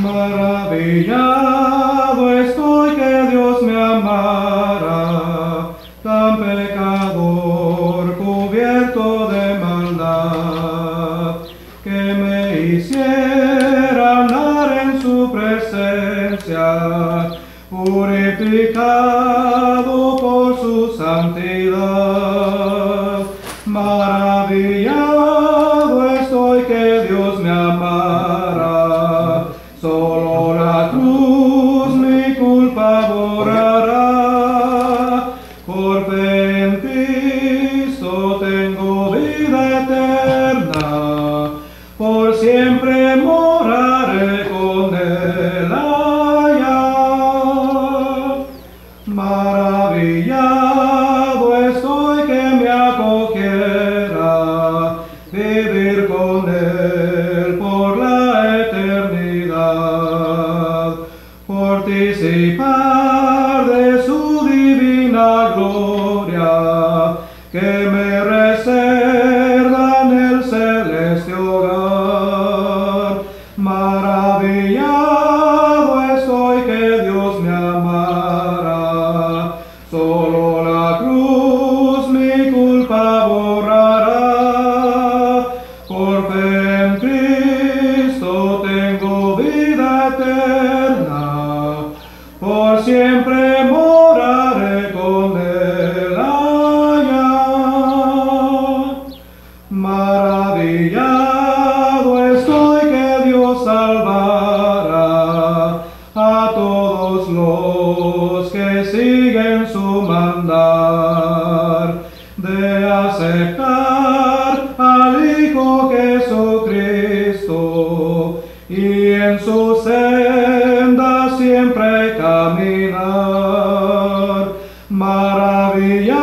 Maravillado estoy que Dios me amara, tan pecador cubierto de maldad, que me hiciera andar en su presencia, purificado por su santidad. Maravillado estoy que Dios me amara, solo la cruz mi culpa borrará. Por fe en Cristo tengo vida eterna, por siempre moraré con Él allá. Maravillado estoy que me acogiera, vivir con Él por la eternidad, participar de su divina gloria, que me reserva en el celeste hogar. Maravillado estoy que Dios me amara, solo la cruz mi culpa borrará. Por fe en Cristo tengo vida eterna, por siempre moraré con Él allá. Maravillado estoy que Dios salvará a todos los que siguen su mandar, de aceptar al Hijo Jesucristo y en su senda siempre caminar. Maravillado